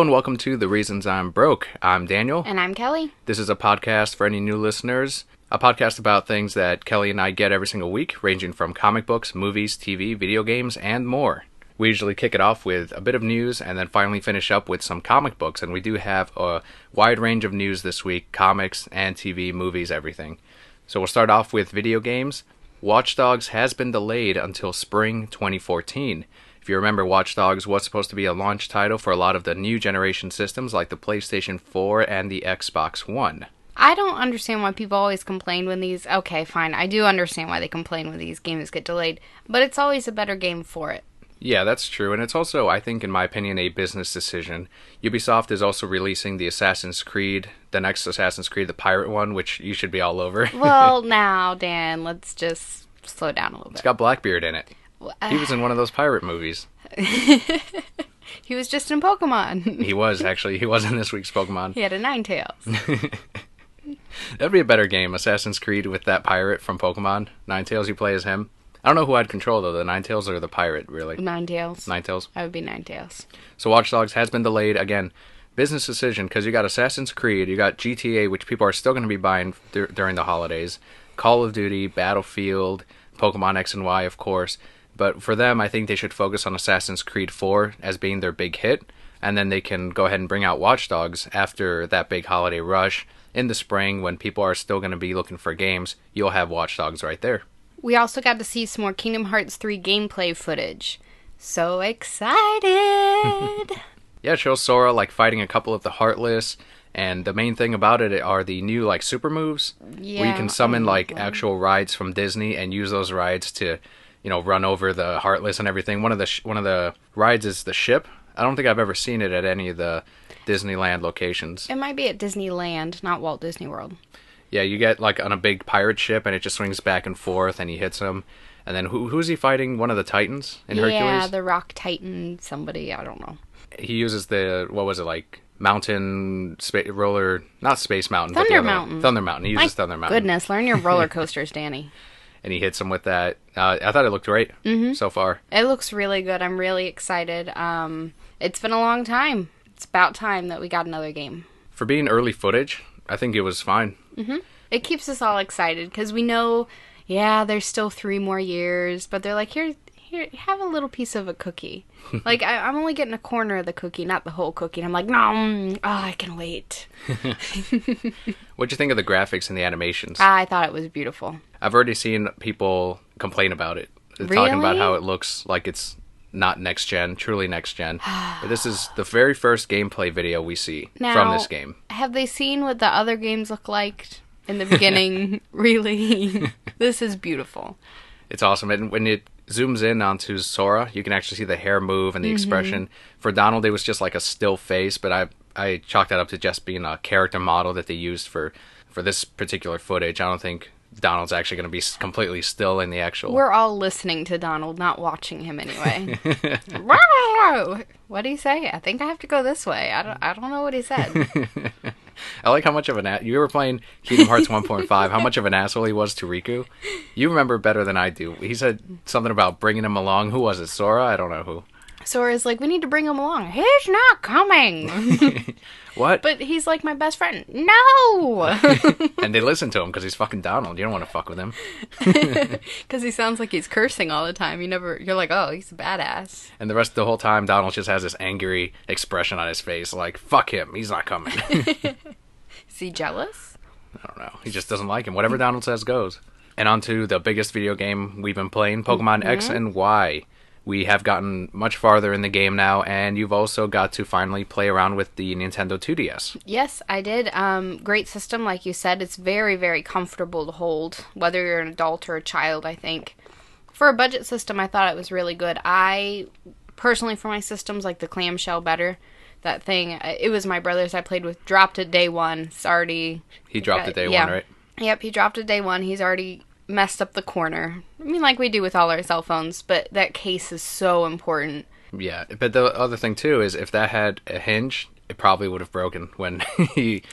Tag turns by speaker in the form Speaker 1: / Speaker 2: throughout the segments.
Speaker 1: and welcome to The Reasons I'm Broke. I'm Daniel.
Speaker 2: And I'm Kelly.
Speaker 1: This is a podcast for any new listeners. A podcast about things that Kelly and I get every single week, ranging from comic books, movies, TV, video games, and more. We usually kick it off with a bit of news and then finally finish up with some comic books. And we do have a wide range of news this week, comics and TV, movies, everything. So we'll start off with video games. Watch Dogs has been delayed until spring 2014. If you remember, Watch Dogs was supposed to be a launch title for a lot of the new generation systems like the PlayStation 4 and the Xbox One.
Speaker 2: I don't understand why people always complain when these... Okay, fine. I do understand why they complain when these games get delayed, but it's always a better game for it.
Speaker 1: Yeah, that's true, and it's also, I think, in my opinion, a business decision. Ubisoft is also releasing the Assassin's Creed, the next Assassin's Creed, the pirate one, which you should be all over.
Speaker 2: Well, now, Dan, let's just slow down a little bit.
Speaker 1: It's got Blackbeard in it. He was in one of those pirate movies.
Speaker 2: He was just in Pokemon.
Speaker 1: He was, actually. He was in this week's Pokemon.
Speaker 2: He had a Ninetales.
Speaker 1: That'd be a better game, Assassin's Creed with that pirate from Pokemon. Ninetales, you play as him. I don't know who I'd control, though, the Ninetales or the pirate, really.
Speaker 2: Ninetales.
Speaker 1: Ninetales.
Speaker 2: I would be Ninetales.
Speaker 1: So Watch Dogs has been delayed. Again, business decision, because you got Assassin's Creed, you got GTA, which people are still going to be buying during the holidays, Call of Duty, Battlefield, Pokemon X and Y, of course. But for them, I think they should focus on Assassin's Creed 4 as being their big hit, and then they can go ahead and bring out Watch Dogs after that big holiday rush. In the spring, when people are still going to be looking for games, you'll have Watch Dogs right there.
Speaker 2: We also got to see some more Kingdom Hearts 3 gameplay footage. So excited!
Speaker 1: Yeah, it shows Sora like fighting a couple of the Heartless, and the main thing about it are the new like super moves,
Speaker 2: Yeah,
Speaker 1: where you can summon like actual rides from Disney and use those rides to, you know, run over the Heartless and everything. One of the rides is the ship. I don't think I've ever seen it at any of the Disneyland locations.
Speaker 2: It might be at Disneyland, not Walt Disney World.
Speaker 1: Yeah, you get like on a big pirate ship and it just swings back and forth and he hits him. And then who's he fighting? One of the Titans in Hercules?
Speaker 2: Yeah, the Rock Titan, somebody, I don't know.
Speaker 1: He uses the, what was it, like mountain roller, not Space Mountain.
Speaker 2: Thunder
Speaker 1: but the other
Speaker 2: Mountain.
Speaker 1: One. Thunder Mountain. He uses Thunder Mountain.
Speaker 2: Goodness, learn your roller coasters, Danny.
Speaker 1: And he hits him with that. I thought it looked great so far.
Speaker 2: It looks really good. I'm really excited. It's been a long time. It's about time that we got another game.
Speaker 1: For being early footage, I think it was fine.
Speaker 2: Mm-hmm. It keeps us all excited because we know, yeah, there's still 3 more years, but they're like, here, have a little piece of a cookie. Like, I'm only getting a corner of the cookie, not the whole cookie. And I'm like, no, I can wait.
Speaker 1: What'd you think of the graphics and the animations?
Speaker 2: I thought it was beautiful.
Speaker 1: I've already seen people complain about it.
Speaker 2: Really?
Speaker 1: Talking about how it looks like it's not next gen, truly next gen. But this is the very first gameplay video we see from this game.
Speaker 2: Have they seen what the other games look like in the beginning? Really? This is beautiful.
Speaker 1: It's awesome. And when it zooms in onto Sora, you can actually see the hair move and the expression. For Donald, it was just like a still face, but I chalked that up to just being a character model that they used for this particular footage. I don't think Donald's actually going to be completely still in the actual...
Speaker 2: We're all listening to Donald, not watching him anyway. What did he say? I think I have to go this way. I don't know what he said.
Speaker 1: I like how much of an... You were playing Kingdom Hearts 1.5, how much of an asshole he was to Riku. You remember better than I do. He said something about bringing him along. Who was it? Sora? I don't know who.
Speaker 2: Sora's like, we need to bring him along. He's not coming.
Speaker 1: What?
Speaker 2: But he's like my best friend. No!
Speaker 1: And they listen to him because he's fucking Donald. You don't want to fuck with him.
Speaker 2: Because he sounds like he's cursing all the time. You're like, oh, he's a badass.
Speaker 1: And the rest of the whole time, Donald just has this angry expression on his face. Like, fuck him. He's not coming.
Speaker 2: Is he jealous?
Speaker 1: I don't know. He just doesn't like him. Whatever Donald says goes. And on to the biggest video game we've been playing, Pokemon X and Y. We have gotten much farther in the game now, and you've also got to finally play around with the Nintendo 2DS.
Speaker 2: Yes, I did. Great system, like you said. It's very, very comfortable to hold, whether you're an adult or a child, I think. For a budget system, I thought it was really good. I, personally, for my systems, like the clamshell better. That thing, it was my brother's I played with, dropped it day one. It's already...
Speaker 1: He dropped it day one, right?
Speaker 2: Yep, he dropped it day one. He's already messed up the corner. I mean, like we do with all our cell phones, but that case is so important.
Speaker 1: Yeah, but the other thing, too, is if that had a hinge, it probably would have broken when he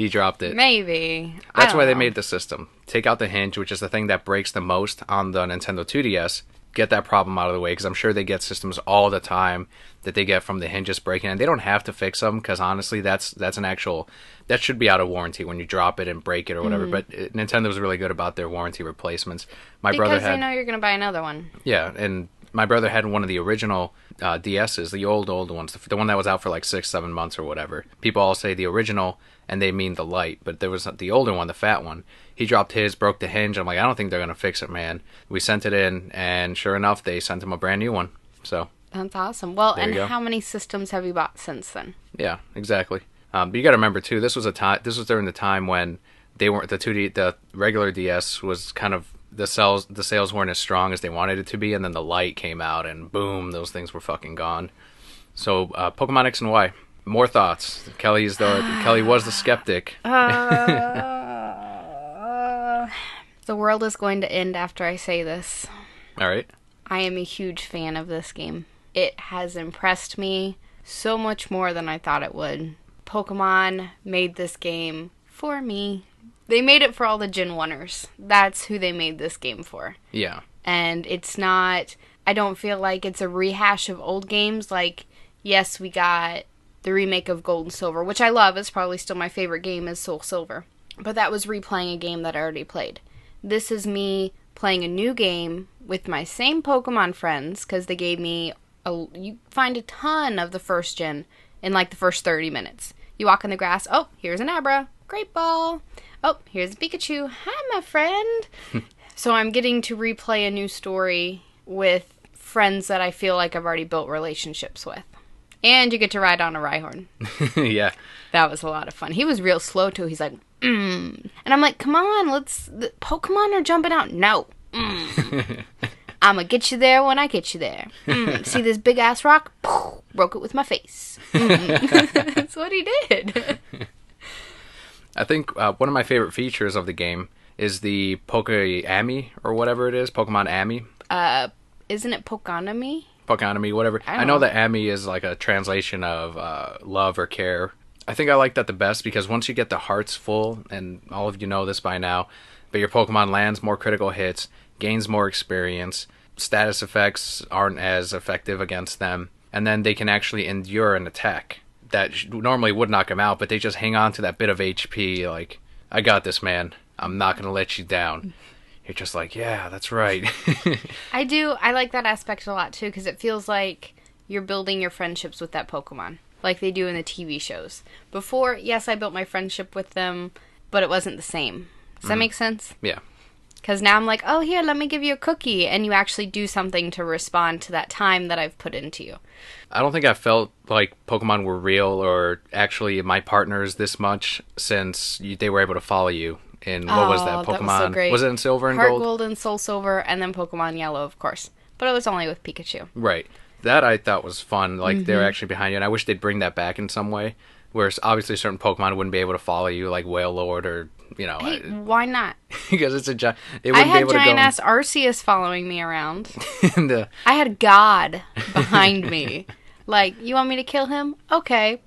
Speaker 1: dropped it.
Speaker 2: Maybe.
Speaker 1: That's why they made the system. Take out the hinge, which is the thing that breaks the most on the Nintendo 2DS. get that problem out of the way, because I'm sure they get systems all the time that they get from the hinges breaking, and they don't have to fix them, because honestly, that's an actual, that should be out of warranty when you drop it and break it or whatever. But Nintendo was really good about their warranty replacements.
Speaker 2: Because they know you're going to buy another one.
Speaker 1: Yeah, and my brother had one of the original DSs, the old ones, the one that was out for like 6-7 months or whatever. People all say the original, and they mean the light, but there was the older one, the fat one. He dropped his, broke the hinge. I'm like, I don't think they're going to fix it, man. We sent it in, and sure enough, they sent him a brand new one. So
Speaker 2: that's awesome. Well, and
Speaker 1: go.
Speaker 2: how many systems have you bought since then?
Speaker 1: Yeah, exactly. But you got to remember too, this was during the time when they weren't, the regular DS was kind of, the sales weren't as strong as they wanted it to be, and then the light came out, and boom, those things were fucking gone. So, Pokemon X and Y. More thoughts. Kelly was the skeptic.
Speaker 2: The world is going to end after I say this.
Speaker 1: All right.
Speaker 2: I am a huge fan of this game. It has impressed me so much more than I thought it would. Pokemon made this game for me. They made it for all the Gen 1ers. That's who they made this game for.
Speaker 1: Yeah.
Speaker 2: And it's not, I don't feel like it's a rehash of old games. Like, yes, we got the remake of Gold and Silver, which I love. It's probably still my favorite game is Soul Silver. But that was replaying a game that I already played. This is me playing a new game with my same Pokemon friends, because they gave me, you find a ton of the first gen in like the first 30 minutes. You walk in the grass, oh, here's an Abra, great ball. Oh, here's a Pikachu, hi my friend. So I'm getting to replay a new story with friends that I feel like I've already built relationships with. And you get to ride on a Rhyhorn.
Speaker 1: Yeah.
Speaker 2: That was a lot of fun. He was real slow too. He's like, And I'm like, come on, the Pokemon are jumping out. No. I'm going to get you there when I get you there. See this big ass rock? Broke it with my face. That's what he did.
Speaker 1: I think one of my favorite features of the game is the Poke-Ami, or whatever it is. Pokemon Ami.
Speaker 2: Isn't it Pokonami?
Speaker 1: Pokonami, whatever. I know that Ami is like a translation of love or care. I think I like that the best, because once you get the hearts full, and all of you know this by now, but your Pokemon lands more critical hits, gains more experience, status effects aren't as effective against them, and then they can actually endure an attack that normally would knock them out, but they just hang on to that bit of HP, like, I got this, man. I'm not going to let you down. You're just like, yeah, that's right.
Speaker 2: I like that aspect a lot, too, because it feels like you're building your friendships with that Pokemon, like they do in the TV shows. Before, yes, I built my friendship with them, but it wasn't the same. Does that make sense?
Speaker 1: Yeah.
Speaker 2: Because now I'm like, oh, here, let me give you a cookie, and you actually do something to respond to that time that I've put into you.
Speaker 1: I don't think I felt like Pokemon were real or actually my partners this much since they were able to follow you. And what was that? Pokemon?
Speaker 2: That was so great.
Speaker 1: Was it in Silver and
Speaker 2: Heart
Speaker 1: Gold?
Speaker 2: Gold and Soul Silver, and then Pokemon Yellow, of course. But it was only with Pikachu.
Speaker 1: Right. That I thought was fun. Like, they're actually behind you, and I wish they'd bring that back in some way. Whereas, obviously, certain Pokemon wouldn't be able to follow you, like Wailord or, you know.
Speaker 2: Hey, why not?
Speaker 1: Because it's a giant...
Speaker 2: I had giant-ass Arceus following me around.
Speaker 1: And,
Speaker 2: I had God behind me. Like, you want me to kill him? Okay.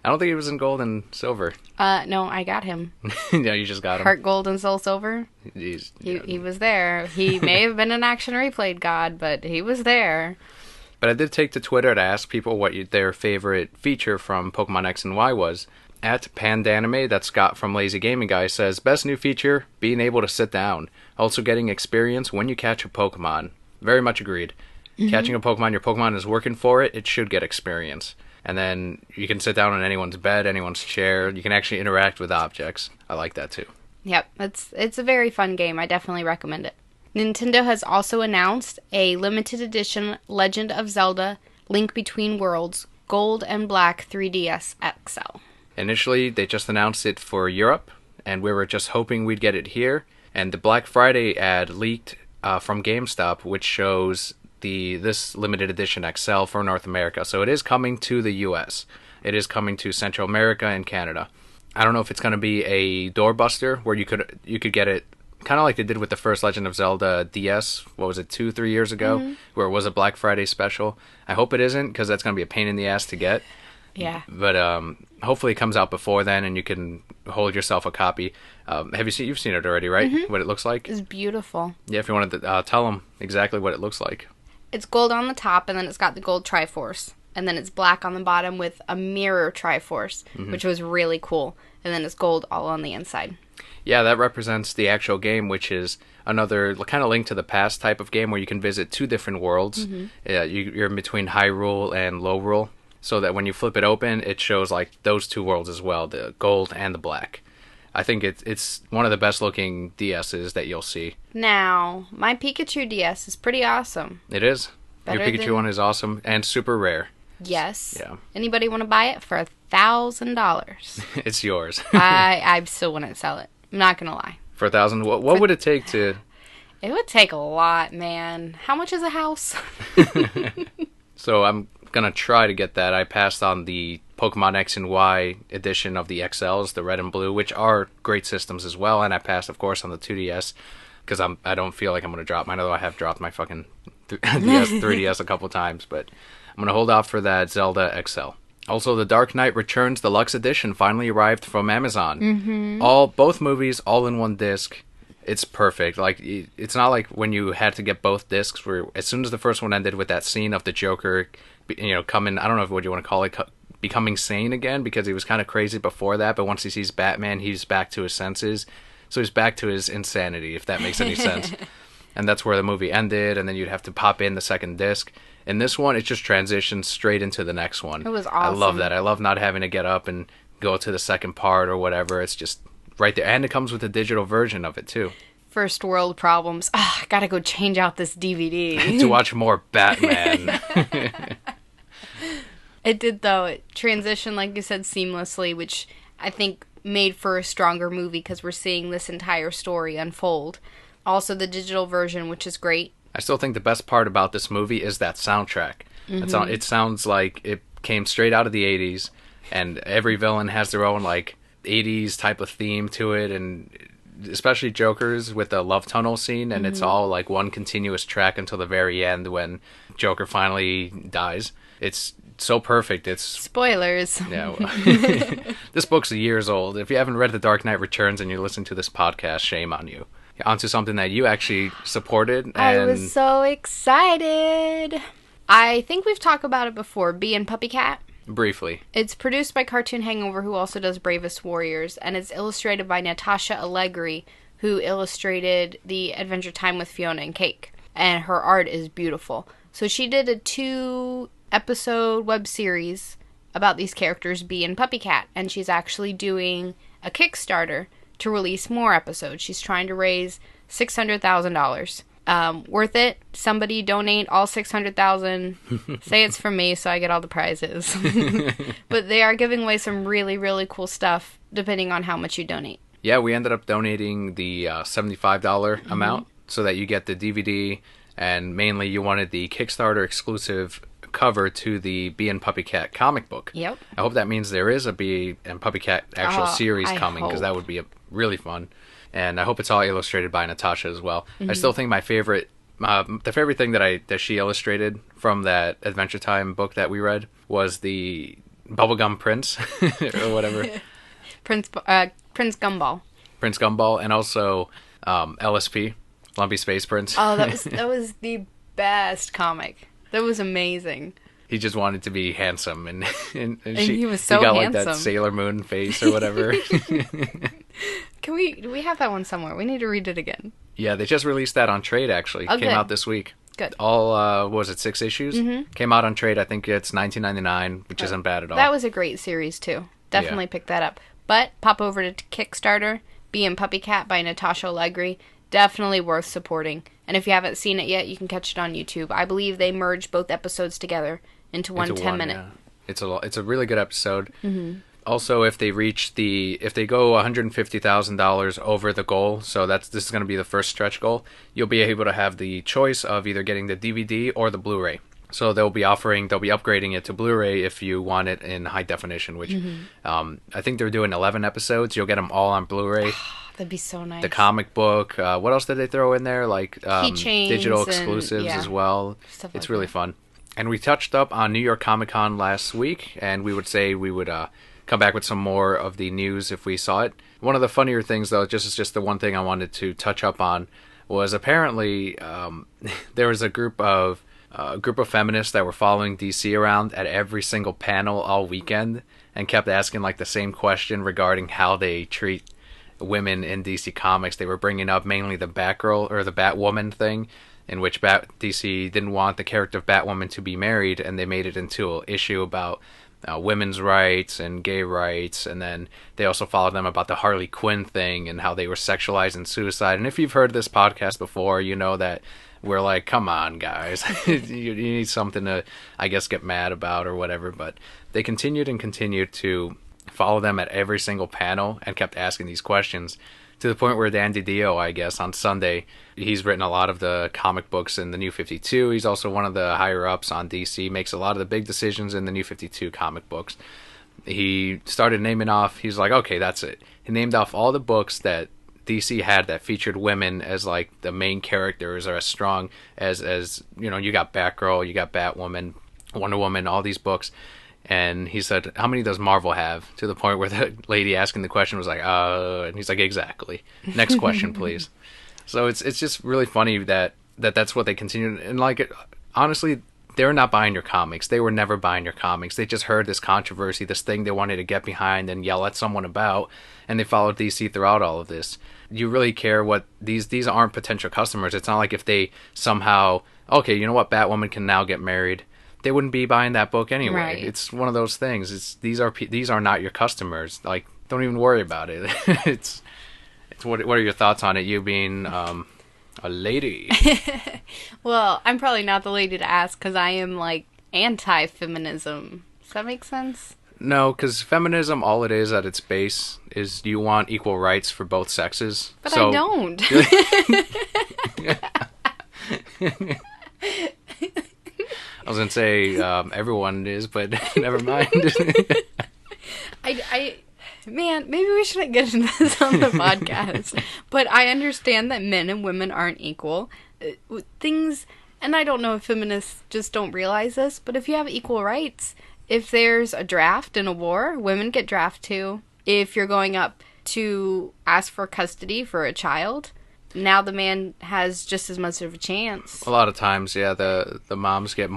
Speaker 1: I don't think he was in Gold and Silver.
Speaker 2: No, I got him.
Speaker 1: No, you just got him.
Speaker 2: Heart Gold and Soul Silver. He was there. He may have been an action replayed God, but he was there.
Speaker 1: But I did take to Twitter to ask people what their favorite feature from Pokemon X and Y was. At Pandanime, that's Scott from Lazy Gaming Guy, says, best new feature, being able to sit down. Also getting experience when you catch a Pokemon. Very much agreed. Catching a Pokemon, your Pokemon is working for it, it should get experience. And then you can sit down on anyone's bed, anyone's chair. You can actually interact with objects. I like that too.
Speaker 2: Yep, it's a very fun game. I definitely recommend it. Nintendo has also announced a limited edition Legend of Zelda Link Between Worlds Gold and Black 3DS XL.
Speaker 1: Initially, they just announced it for Europe, and we were just hoping we'd get it here. And the Black Friday ad leaked from GameStop, which shows this limited edition XL for North America. So it is coming to the US. It is coming to Central America and Canada. I don't know if it's going to be a doorbuster where you could get it kind of like they did with the first Legend of Zelda DS, what was it, 2-3 years ago, where it was a Black Friday special. I hope it isn't, because that's going to be a pain in the ass to get.
Speaker 2: Yeah.
Speaker 1: But hopefully it comes out before then, and you can hold yourself a copy. You've seen it already, right?
Speaker 2: Mm-hmm.
Speaker 1: What it looks like?
Speaker 2: It's beautiful.
Speaker 1: Yeah, if you wanted to tell them exactly what it looks like.
Speaker 2: It's gold on the top, and then it's got the gold Triforce. And then it's black on the bottom with a mirror Triforce, which was really cool. And then it's gold all on the inside.
Speaker 1: Yeah, that represents the actual game, which is another kind of Link to the Past type of game where you can visit 2 different worlds. You're in between Hyrule and Lowrule, so that when you flip it open, it shows like those 2 worlds as well, the gold and the black. I think it's one of the best looking DSs that you'll see.
Speaker 2: Now, my Pikachu DS is pretty awesome.
Speaker 1: It is.
Speaker 2: Better
Speaker 1: Your Pikachu
Speaker 2: than-
Speaker 1: one is awesome and super rare.
Speaker 2: Yes.
Speaker 1: Yeah.
Speaker 2: Anybody want to buy it for $1,000?
Speaker 1: It's yours.
Speaker 2: I still wouldn't sell it. I'm not going to lie.
Speaker 1: For 1,000, what would it take to...
Speaker 2: It would take a lot, man. How much is a house?
Speaker 1: So I'm going to try to get that. I passed on the Pokemon X and Y edition of the XLs, the red and blue, which are great systems as well. And I passed, of course, on the 2DS because I don't feel like I'm going to drop mine, although I have dropped my fucking 3DS a couple times. But I'm going to hold off for that Zelda XL. Also, The Dark Knight Returns Deluxe Edition finally arrived from Amazon. Both movies, all in one disc. It's perfect. Like, it's not like when you had to get both discs, where as soon as the first one ended with that scene of the Joker, coming, I don't know what you want to call it, becoming sane again, because he was kind of crazy before that, but once he sees Batman, he's back to his senses. So he's back to his insanity, if that makes any sense. And that's where the movie ended, and then you'd have to pop in the second disc. In this one, it just transitions straight into the next one.
Speaker 2: It was awesome.
Speaker 1: I love that. I love not having to get up and go to the second part or whatever. It's just right there. And it comes with a digital version of it, too.
Speaker 2: First world problems. I gotta go change out this DVD.
Speaker 1: To watch more Batman.
Speaker 2: It did, though. It transitioned, like you said, seamlessly, which I think made for a stronger movie because we're seeing this entire story unfold. Also, the digital version, which is great.
Speaker 1: I still think the best part about this movie is that soundtrack. It sounds like it came straight out of the 80s, and every villain has their own, like, 80s type of theme to it, and especially Joker's with the love tunnel scene, and it's all, like, one continuous track until the very end when Joker finally dies. It's so perfect. It's...
Speaker 2: Spoilers.
Speaker 1: Yeah. This book's years old. If you haven't read The Dark Knight Returns and you're listening to this podcast, shame on you. Onto something that you actually supported. And
Speaker 2: I was so excited. I think we've talked about it before. Being Puppycat.
Speaker 1: Briefly.
Speaker 2: It's produced by Cartoon Hangover, who also does Bravest Warriors, and it's illustrated by Natasha Allegri, who illustrated the Adventure Time with Fiona and Cake. And her art is beautiful. So she did a 2-episode web series about these characters being Puppycat, and she's actually doing a Kickstarter to release more episodes. She's trying to raise $600,000. Worth it. Somebody donate all $600,000. Say it's from me, so I get all the prizes. But they are giving away some really, really cool stuff, depending on how much you donate.
Speaker 1: Yeah, we ended up donating the $75 amount so that you get the DVD, and mainly you wanted the Kickstarter exclusive cover to the Bee and Puppycat comic book.
Speaker 2: Yep.
Speaker 1: I hope that means there is a Bee and Puppycat actual series
Speaker 2: I
Speaker 1: coming, because
Speaker 2: hope.
Speaker 1: that would be really fun. And I hope it's all illustrated by Natasha as well. I still think my favorite, the favorite thing that she illustrated from that Adventure Time book that we read was the Bubblegum Prince, or whatever.
Speaker 2: Prince Gumball.
Speaker 1: Prince Gumball, and also LSP, Lumpy Space Prince.
Speaker 2: Oh, that was the best comic. That was amazing.
Speaker 1: He just wanted to be handsome, and
Speaker 2: he was so
Speaker 1: he got
Speaker 2: handsome.
Speaker 1: like that Sailor Moon face or whatever.
Speaker 2: Do we have that one somewhere? We need to read it again.
Speaker 1: Yeah, they just released that on trade, actually.
Speaker 2: Oh,
Speaker 1: Came
Speaker 2: good.
Speaker 1: out this week.
Speaker 2: Good.
Speaker 1: All, what was it, 6 issues? Came out on trade. I think it's $19.99, which isn't bad at all.
Speaker 2: That was a great series, too. Definitely pick that up. But pop over to Kickstarter, Bee and Puppycat by Natasha Allegri. Definitely worth supporting. And if you haven't seen it yet, you can catch it on YouTube. I believe they merged both episodes together into one 10-minute.
Speaker 1: Yeah. It's a really good episode. Also, if they go $150,000 over the goal, so this is going to be the first stretch goal, you'll be able to have the choice of either getting the DVD or the Blu-ray. So they'll be upgrading it to Blu-ray if you want it in high definition, which I think they're doing 11 episodes. You'll get them all on Blu-ray.
Speaker 2: That'd be so nice.
Speaker 1: The comic book. What else did they throw in there? Like
Speaker 2: Keychains
Speaker 1: digital
Speaker 2: and,
Speaker 1: exclusives as well.
Speaker 2: Stuff
Speaker 1: It's really fun. And we touched up on New York Comic Con last week, and we would say we would come back with some more of the news if we saw it. One of the funnier things, though, just the one thing I wanted to touch up on, was apparently there was a group of feminists that were following DC around at every single panel all weekend and kept asking like the same question regarding how they treat women in DC Comics. They were bringing up mainly the Batgirl or the Batwoman thing, in which DC didn't want the character of Batwoman to be married, and they made it into an issue about women's rights and gay rights. And then they also followed them about the Harley Quinn thing and how they were sexualizing suicide. And if you've heard this podcast before, you know that we're like, come on, guys. you need something to, I guess, get mad about or whatever. But they continued to follow them at every single panel and kept asking these questions, to the point where Dan DiDio, I guess, on Sunday, he's written a lot of the comic books in the New 52. He's also one of the higher-ups on DC, makes a lot of the big decisions in the New 52 comic books. He started naming off, he's like, okay, that's it. He named off all the books that DC had that featured women as like the main characters, or as strong as you know, you got Batgirl, you got Batwoman, Wonder Woman, all these books. And he said, how many does Marvel have? To the point where the lady asking the question was like, and he's like, exactly. Next question, please. So it's just really funny that's what they continue. And like, honestly, they're not buying your comics. They were never buying your comics. They just heard this controversy, this thing they wanted to get behind and yell at someone about, and they followed DC throughout all of this. You really care what these aren't potential customers. It's not like if they somehow, okay, you know what, Batwoman can now get married, they wouldn't be buying that book anyway. Right. It's one of those things. These are not your customers. Like, don't even worry about it. it's what are your thoughts on it? You being a lady.
Speaker 2: Well, I'm probably not the lady to ask because I am like anti-feminism. Does that make sense?
Speaker 1: No, because feminism, all it is at its base is you want equal rights for both sexes.
Speaker 2: But I don't.
Speaker 1: I was going to say everyone is, but never mind.
Speaker 2: Man, maybe we shouldn't get into this on the podcast. But I understand that men and women aren't equal. Things, and I don't know if feminists just don't realize this, but if you have equal rights, if there's a draft in a war, women get drafted too. If you're going up to ask for custody for a child, now the man has just as much of a chance.
Speaker 1: A lot of times, yeah, the moms get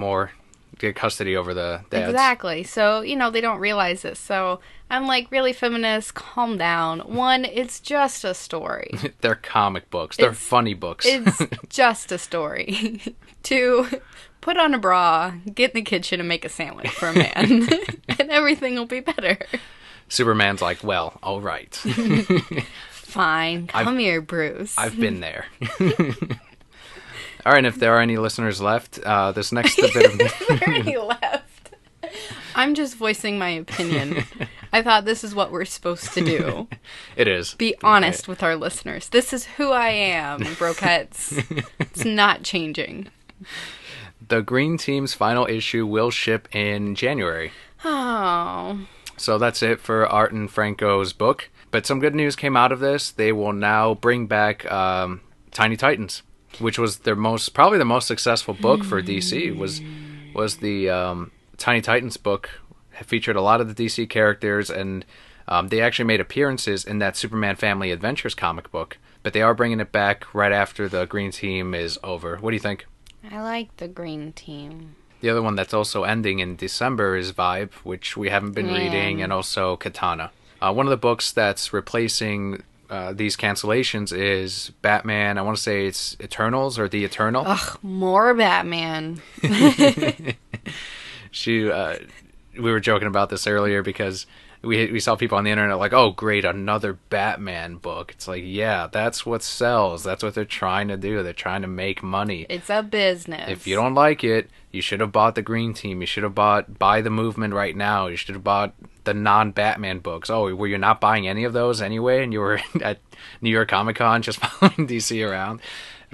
Speaker 1: custody over the dads.
Speaker 2: Exactly. So, you know, they don't realize this. So I'm like, really, feminists, calm down. One, it's just a story.
Speaker 1: They're comic books. They're funny books.
Speaker 2: It's just a story. Two, put on a bra, get in the kitchen and make a sandwich for a man. And everything will be better.
Speaker 1: Superman's like, well, all right.
Speaker 2: Fine. Come here, Bruce.
Speaker 1: I've been there. All right, and if there are any listeners left, this next bit of...
Speaker 2: Are there any left? I'm just voicing my opinion. I thought this is what we're supposed to do.
Speaker 1: It is.
Speaker 2: Be honest with our listeners. This is who I am, Brokettes. It's not changing.
Speaker 1: The Green Team's final issue will ship in January.
Speaker 2: Oh.
Speaker 1: So that's it for Art and Franco's book. But some good news came out of this. They will now bring back Tiny Titans, which was probably the most successful book for DC. Was the Tiny Titans book. It featured a lot of the DC characters, and they actually made appearances in that Superman Family Adventures comic book. But they are bringing it back right after the Green Team is over. What do you think?
Speaker 2: I like the Green Team.
Speaker 1: The other one that's also ending in December is Vibe, which we haven't been reading, and also Katana. One of the books that's replacing these cancellations is Batman. I want to say it's Eternals or The Eternal.
Speaker 2: Ugh, more Batman.
Speaker 1: We were joking about this earlier because we saw people on the internet like, oh, great, another Batman book. It's like, yeah, that's what sells. That's what they're trying to do. They're trying to make money.
Speaker 2: It's a business.
Speaker 1: If you don't like it, you should have bought the Green Team. You should have bought Buy the Movement right now. You should have bought the non-Batman books. Oh, were you not buying any of those anyway? And you were at New York Comic Con just following DC around?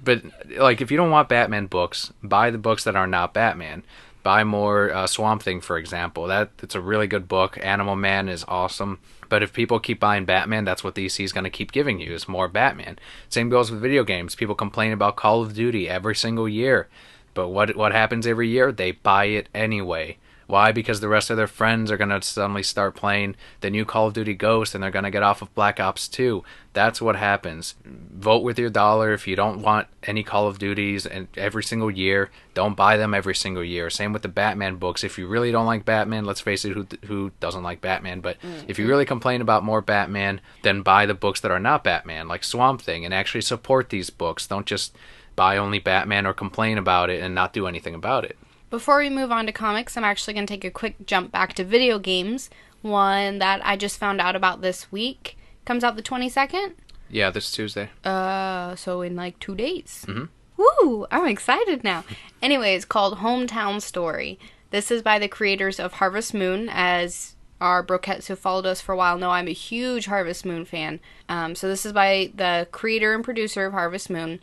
Speaker 1: But, like, if you don't want Batman books, buy the books that are not Batman. Buy more Swamp Thing, for example. It's a really good book. Animal Man is awesome. But if people keep buying Batman, that's what DC is going to keep giving you, is more Batman. Same goes with video games. People complain about Call of Duty every single year. But what happens every year? They buy it anyway. Why? Because the rest of their friends are going to suddenly start playing the new Call of Duty Ghost and they're going to get off of Black Ops 2. That's what happens. Vote with your dollar. If you don't want any Call of Duties and every single year, don't buy them every single year. Same with the Batman books. If you really don't like Batman, let's face it, who doesn't like Batman? But if you really complain about more Batman, then buy the books that are not Batman, like Swamp Thing, and actually support these books. Don't just buy only Batman or complain about it and not do anything about it.
Speaker 2: Before we move on to comics, I'm actually going to take a quick jump back to video games. One that I just found out about this week comes out the 22nd.
Speaker 1: Yeah, this Tuesday.
Speaker 2: So in like 2 days.
Speaker 1: Mm-hmm.
Speaker 2: Woo! I'm excited now. Anyway, it's called Hometown Story. This is by the creators of Harvest Moon. As our broquettes who followed us for a while know, I'm a huge Harvest Moon fan. So this is by the creator and producer of Harvest Moon.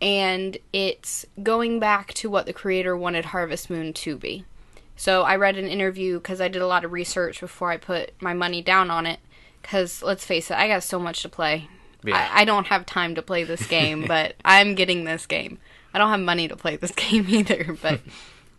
Speaker 2: And it's going back to what the creator wanted Harvest Moon to be. So I read an interview because I did a lot of research before I put my money down on it. Because, let's face it, I got so much to play. Yeah. I don't have time to play this game, but I'm getting this game. I don't have money to play this game either, but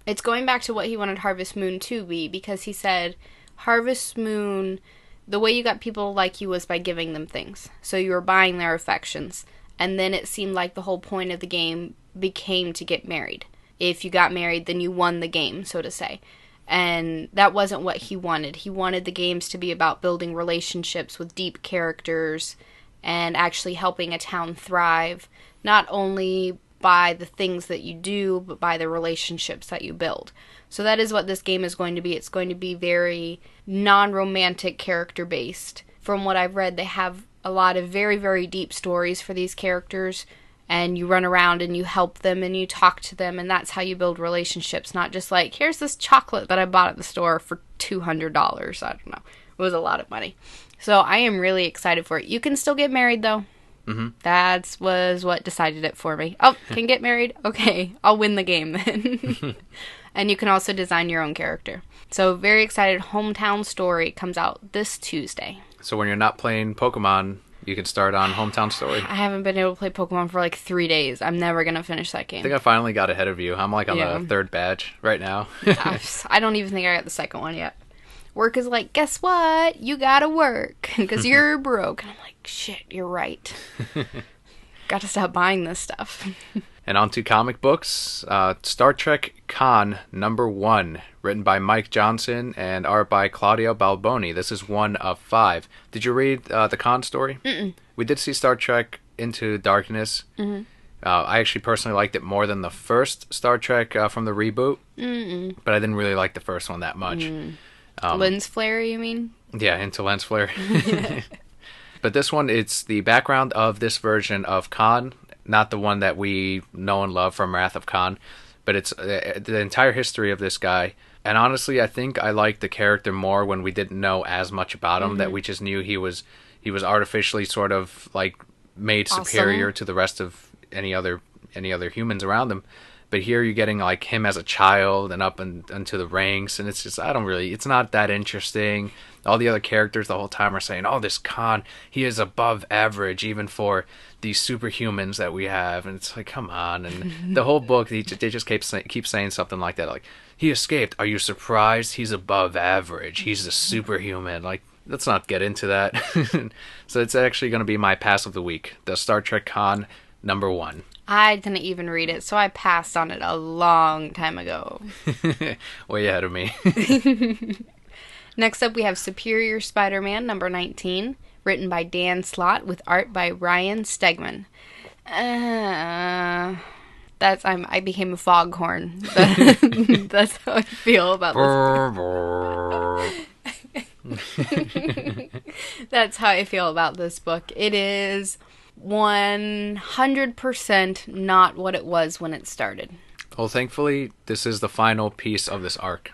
Speaker 2: it's going back to what he wanted Harvest Moon to be, because he said, Harvest Moon, the way you got people to like you was by giving them things. So you were buying their affections. And then it seemed like the whole point of the game became to get married. If you got married, then you won the game, so to say. And that wasn't what he wanted. He wanted the games to be about building relationships with deep characters and actually helping a town thrive, not only by the things that you do, but by the relationships that you build. So that is what this game is going to be. It's going to be very non-romantic character-based. From what I've read, they have a lot of very, very deep stories for these characters, and you run around and you help them and you talk to them, and that's how you build relationships, not just like, here's this chocolate that I bought at the store for $200. I don't know. It was a lot of money. So I am really excited for it. You can still get married, though.
Speaker 1: Mm-hmm.
Speaker 2: That was what decided it for me. Oh, can get married? Okay, I'll win the game then. And you can also design your own character. So very excited. Hometown Story comes out this Tuesday.
Speaker 1: So when you're not playing Pokemon, you can start on Hometown Story.
Speaker 2: I haven't been able to play Pokemon for like 3 days. I'm never going to finish that game.
Speaker 1: I think I finally got ahead of you. I'm like on the third badge right now.
Speaker 2: I don't even think I got the second one yet. Work is like, guess what? You gotta work because you're broke. And I'm like, shit, you're right. Got to stop buying this stuff.
Speaker 1: And on to comic books. Star Trek Con #1, written by Mike Johnson and art by Claudio Balboni. This is 1 of 5. Did you read the Con story?
Speaker 2: Mm-mm.
Speaker 1: We did see Star Trek Into Darkness.
Speaker 2: Mm-hmm.
Speaker 1: I actually personally liked it more than the first Star Trek from the reboot.
Speaker 2: Mm-mm.
Speaker 1: But I didn't really like the first one that much.
Speaker 2: Lens flare, you mean?
Speaker 1: Yeah, into lens flare. But this one, it's the background of this version of Khan, not the one that we know and love from Wrath of Khan, but it's the entire history of this guy. And honestly, I think I liked the character more when we didn't know as much about him, that we just knew he was artificially sort of like made superior to the rest of any other humans around him. But here you're getting like him as a child and up into the ranks, and it's just, it's not that interesting. All the other characters the whole time are saying, oh, this Khan, he is above average even for these superhumans that we have. And it's like, come on. And the whole book, they just keep saying something like that. Like, he escaped. Are you surprised? He's above average. He's a superhuman. Like, let's not get into that. So it's actually going to be my pass of the week, the Star Trek Khan #1.
Speaker 2: I didn't even read it, so I passed on it a long time ago.
Speaker 1: Way ahead of me.
Speaker 2: Next up, we have Superior Spider-Man #19, written by Dan Slott with art by Ryan Stegman. I became a foghorn. That's how I feel about this. That's how I feel about this book. It is 100% not what it was when it started.
Speaker 1: Well, thankfully, this is the final piece of this arc.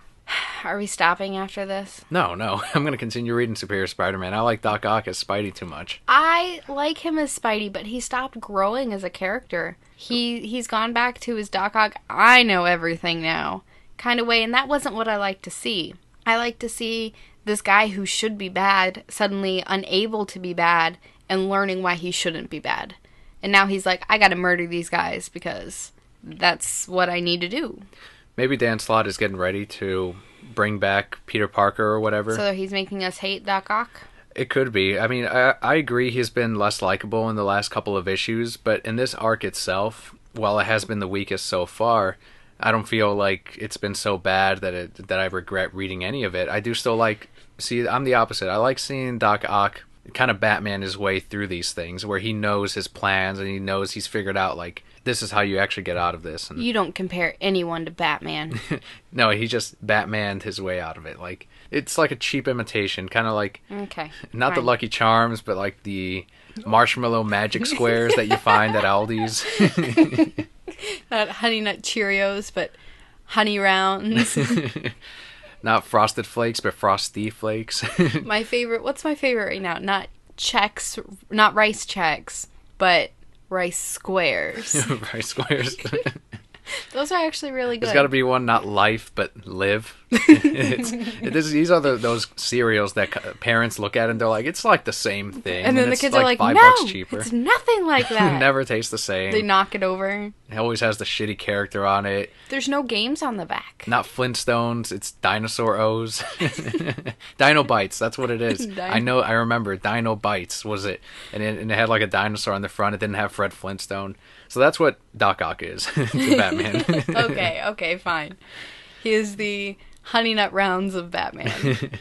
Speaker 2: Are we stopping after this?
Speaker 1: No. I'm going to continue reading Superior Spider-Man. I like Doc Ock as Spidey too much.
Speaker 2: I like him as Spidey, but he stopped growing as a character. He's gone back to his Doc Ock, I know everything now kind of way, and that wasn't what I like to see. I like to see this guy who should be bad suddenly unable to be bad and learning why he shouldn't be bad. And now he's like, I gotta murder these guys because that's what I need to do.
Speaker 1: Maybe Dan Slott is getting ready to bring back Peter Parker or whatever.
Speaker 2: So he's making us hate Doc Ock?
Speaker 1: It could be. I mean, I agree he's been less likable in the last couple of issues, but in this arc itself, while it has been the weakest so far, I don't feel like it's been so bad that I regret reading any of it. I do still like... See, I'm the opposite. I like seeing Doc Ock kind of Batman his way through these things, where he knows his plans and he knows he's figured out, like, this is how you actually get out of this. And
Speaker 2: you don't compare anyone to Batman.
Speaker 1: no, he just Batmaned his way out of it. Like, it's like a cheap imitation, kind of like...
Speaker 2: Okay.
Speaker 1: Not fine. The Lucky Charms, but like the marshmallow magic squares that you find at Aldi's.
Speaker 2: Not Honey Nut Cheerios, but Honey Rounds.
Speaker 1: Not Frosted Flakes, but Frosty Flakes.
Speaker 2: My favorite... What's my favorite right now? Not Chex... Not Rice Chex, but Rice Squares.
Speaker 1: Rice Squares.
Speaker 2: Those are actually really good.
Speaker 1: There's got to be one, not Life, but Live. These are those cereals that parents look at and they're like, it's like the same thing.
Speaker 2: And then the kids
Speaker 1: like
Speaker 2: are like,
Speaker 1: $5 cheaper.
Speaker 2: It's nothing like that.
Speaker 1: It never tastes the same.
Speaker 2: They knock it over.
Speaker 1: It always has the shitty character on it.
Speaker 2: There's no games on the back.
Speaker 1: Not Flintstones, it's Dinosaur O's. Dino Bites, that's what it is. I remember, Dino Bites was it. And it had like a dinosaur on the front. It didn't have Fred Flintstone. So that's what Doc Ock is to Batman.
Speaker 2: Okay, fine. He is the Honey Nut Rounds of Batman.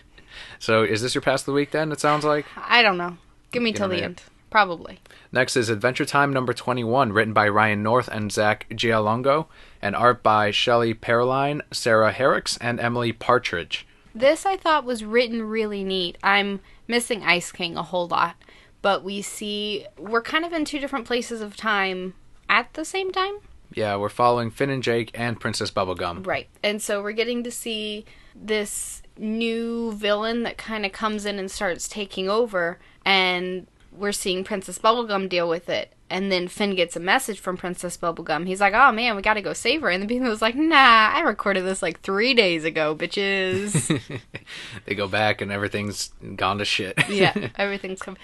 Speaker 1: So is this your pass of the week then, it sounds like?
Speaker 2: I don't know. Give me till the end. Probably.
Speaker 1: Next is Adventure Time number 21, written by Ryan North and Zach Gialongo, and art by Shelley Pearline, Sarah Herricks, and Emily Partridge.
Speaker 2: This I thought was written really neat. I'm missing Ice King a whole lot, but we're kind of in two different places of time at the same time.
Speaker 1: Yeah, we're following Finn and Jake and Princess Bubblegum.
Speaker 2: Right. And so we're getting to see this new villain that kind of comes in and starts taking over, and we're seeing Princess Bubblegum deal with it. And then Finn gets a message from Princess Bubblegum. He's like, oh man, we gotta go save her. And the people was like, nah, I recorded this like 3 days ago, bitches.
Speaker 1: They go back and everything's gone to shit.
Speaker 2: Yeah, everything's come.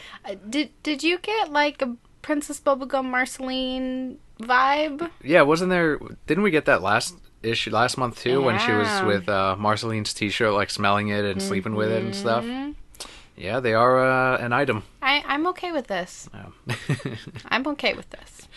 Speaker 2: Did you get like a Princess Bubblegum Marceline vibe?
Speaker 1: Yeah, didn't we get that last month too, when she was with Marceline's t-shirt, like smelling it and sleeping with it and stuff? Yeah, they are an item.
Speaker 2: I'm okay with this.
Speaker 1: Oh.
Speaker 2: I'm okay with this.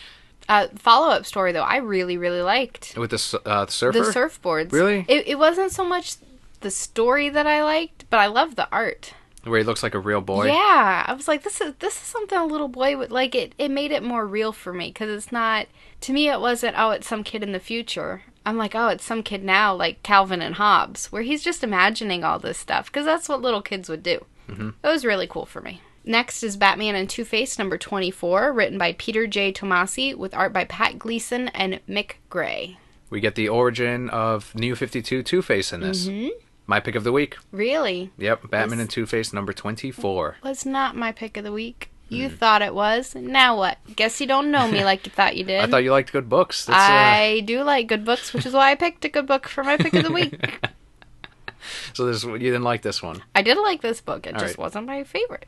Speaker 2: Follow-up story, though, I really, really liked.
Speaker 1: With the surfer?
Speaker 2: The surfboards.
Speaker 1: Really?
Speaker 2: It wasn't so much the story that I liked, but I loved the art.
Speaker 1: Where he looks like a real boy?
Speaker 2: Yeah. I was like, this is something a little boy would... Like, it made it more real for me, because it's not... To me, it wasn't, oh, it's some kid in the future. I'm like, oh, it's some kid now, like Calvin and Hobbes, where he's just imagining all this stuff, because that's what little kids would do. Mm-hmm. That was really cool for me. Next is Batman and Two-Face number 24, written by Peter J. Tomasi, with art by Pat Gleason and Mick Gray.
Speaker 1: We get the origin of New 52 Two-Face in this. Mm-hmm. My pick of the week.
Speaker 2: Really?
Speaker 1: Yep, Batman and Two-Face number 24.
Speaker 2: Was not my pick of the week. You thought it was. Now what? Guess you don't know me like you thought you did.
Speaker 1: I thought you liked good books.
Speaker 2: I do like good books, which is why I picked a good book for my pick of the week.
Speaker 1: So you didn't like this one?
Speaker 2: I did like this book. It just wasn't my favorite.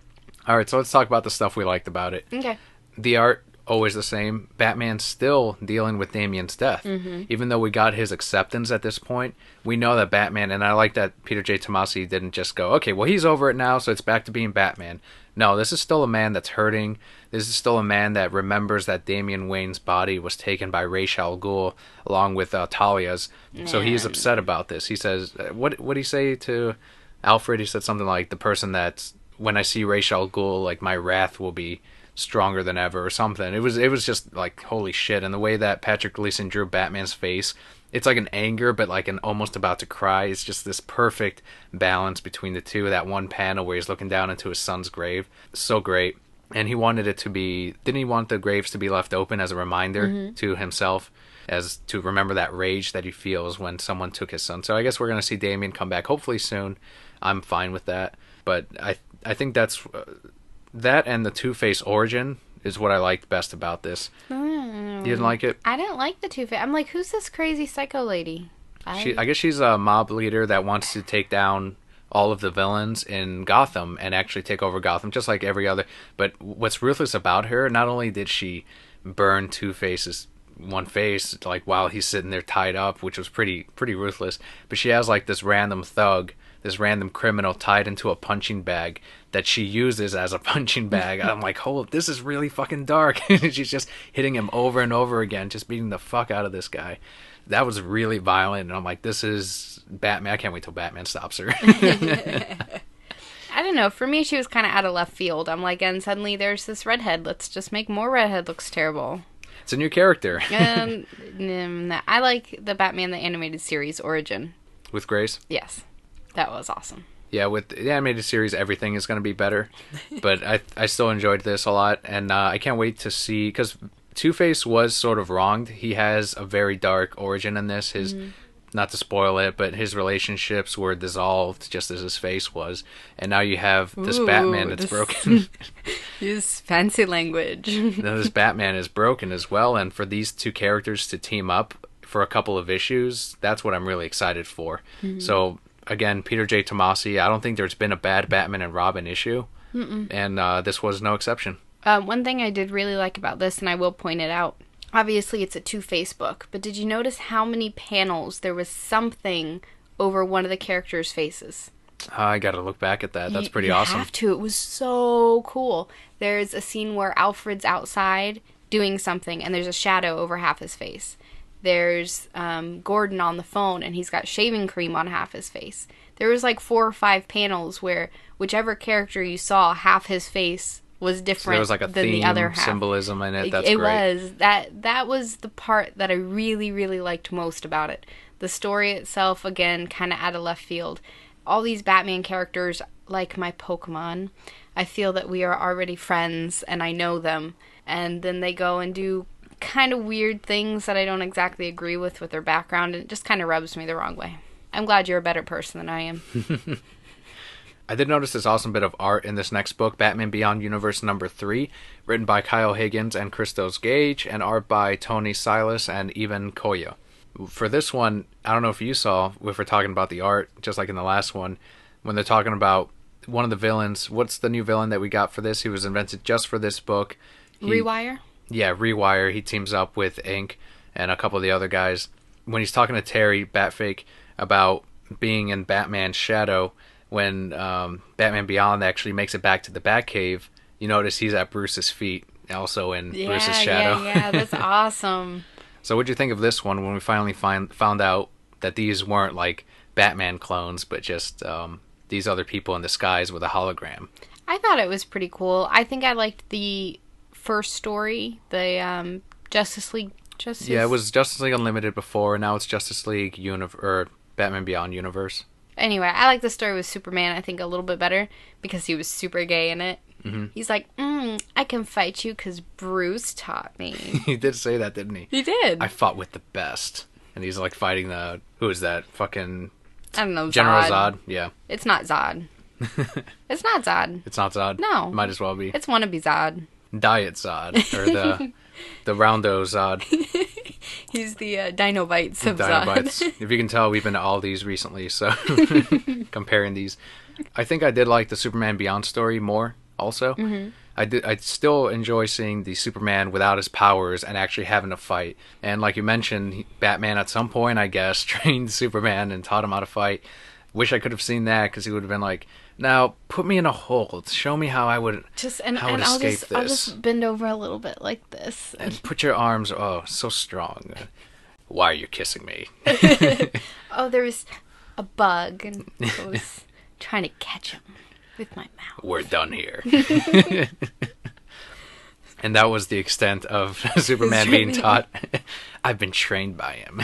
Speaker 1: All right, so let's talk about the stuff we liked about it.
Speaker 2: Okay.
Speaker 1: The art, always the same. Batman's still dealing with Damian's death. Mm-hmm. Even though we got his acceptance at this point, we know that Batman, and I like that Peter J. Tomasi didn't just go, okay, well, he's over it now, so it's back to being Batman. No, this is still a man that's hurting. This is still a man that remembers that Damian Wayne's body was taken by Ra's al Ghul along with Talia's. Man. So he's upset about this. He says, what did he say to Alfred? He said something like, the person that's, when I see Ra's al Ghul, like, my wrath will be stronger than ever, or something. It was just like, holy shit. And the way that Patrick Gleason drew Batman's face, it's like an anger, but like an almost about to cry. It's just this perfect balance between the two. That one panel where he's looking down into his son's grave. So great. And he wanted it to be, didn't he want the graves to be left open as a reminder to himself, as to remember that rage that he feels when someone took his son? So I guess we're going to see Damian come back hopefully soon. I'm fine with that. But I think that's, that and the Two-Face origin is what I liked best about this. You didn't like it?
Speaker 2: I didn't like the Two-Face. I'm like, who's this crazy psycho lady?
Speaker 1: I guess she's a mob leader that wants to take down all of the villains in Gotham and actually take over Gotham, just like every other. But what's ruthless about her, not only did she burn Two-Face's one face, like while he's sitting there tied up, which was pretty ruthless. But she has like this random thug, this random criminal tied into a punching bag that she uses as a punching bag. I'm like, hold, this is really fucking dark. She's just hitting him over and over again, just beating the fuck out of this guy. That was really violent, and I'm like, this is Batman. I can't wait till Batman stops her.
Speaker 2: I don't know. For me, she was kind of out of left field. I'm like, and suddenly there's this redhead. Let's just make more redhead looks terrible.
Speaker 1: It's a new character.
Speaker 2: I like the Batman the Animated Series origin.
Speaker 1: With Grace?
Speaker 2: Yes. That was awesome.
Speaker 1: Yeah, with the animated series, everything is going to be better. But I still enjoyed this a lot, and I can't wait to see, because Two-Face was sort of wronged. He has a very dark origin in this. His not to spoil it, but his relationships were dissolved just as his face was. And now you have this Batman that's broken.
Speaker 2: Use fancy language.
Speaker 1: Now this Batman is broken as well, and for these two characters to team up for a couple of issues, that's what I'm really excited for. So, again, Peter J. Tomasi, I don't think there's been a bad Batman and Robin issue, and this was no exception.
Speaker 2: One thing I did really like about this, and I will point it out, obviously it's a Two-Face book, but did you notice how many panels there was something over one of the characters' faces?
Speaker 1: I gotta look back at that. That's pretty awesome.
Speaker 2: You have to. It was so cool. There's a scene where Alfred's outside doing something, and there's a shadow over half his face. There's Gordon on the phone, and he's got shaving cream on half his face. There was like 4 or 5 panels where whichever character you saw, half his face was different, so there was like a than theme, the other half.
Speaker 1: Symbolism in it. That's
Speaker 2: great.
Speaker 1: Was.
Speaker 2: That was the part that I really, really liked most about it. The story itself, again, kind of out of left field. All these Batman characters, like my Pokemon, I feel that we are already friends, and I know them. And then they go and do kind of weird things that I don't exactly agree with their background, and it just kind of rubs me the wrong way. I'm glad you're a better person than I am.
Speaker 1: I did notice this awesome bit of art in this next book, Batman Beyond Universe number 3, written by Kyle Higgins and Christos Gage, and art by Tony Silas and Ivan Koya. For this one, I don't know if you saw, if we're talking about the art, just like in the last one, when they're talking about one of the villains, what's the new villain that we got for this? He was invented just for this book.
Speaker 2: Rewire?
Speaker 1: Yeah, Rewire. He teams up with Ink and a couple of the other guys. When he's talking to Terry Batfake about being in Batman's shadow, when Batman Beyond actually makes it back to the Batcave, you notice he's at Bruce's feet, also in Bruce's shadow.
Speaker 2: Yeah, that's awesome.
Speaker 1: So what'd you think of this one when we finally found out that these weren't like Batman clones, but just these other people in disguise with a hologram?
Speaker 2: I thought it was pretty cool. I think I liked the first story, the Justice League.
Speaker 1: Yeah, it was Justice League Unlimited before, and now it's Justice League or Batman Beyond Universe. Anyway,
Speaker 2: I like the story with Superman, I think, a little bit better because he was super gay in it. Mm-hmm. He's like, I can fight you because Bruce taught me.
Speaker 1: He did say that, didn't he?
Speaker 2: He did.
Speaker 1: I fought with the best. And he's like fighting who is that? Fucking...
Speaker 2: I don't know,
Speaker 1: General Zod? Yeah.
Speaker 2: It's not Zod. It's not Zod.
Speaker 1: It's not Zod?
Speaker 2: No.
Speaker 1: Might as well be.
Speaker 2: It's wannabe Zod.
Speaker 1: Diet Zod. Or the Roundo Zod.
Speaker 2: He's the Dinobites of Zod.
Speaker 1: If you can tell, we've been to Aldi's recently, so comparing these. I think I did like the Superman Beyond story more, also. Mm-hmm. I still enjoy seeing the Superman without his powers and actually having to fight. And like you mentioned, Batman at some point, I guess, trained Superman and taught him how to fight. Wish I could have seen that, because he would have been like, now put me in a hold. Show me how I would escape this.
Speaker 2: I'll just bend over a little bit like this.
Speaker 1: And put your arms, so strong. Why are you kissing me?
Speaker 2: There was a bug, and I was trying to catch him with my mouth.
Speaker 1: We're done here. And that was the extent of Superman being taught. I've been trained by him.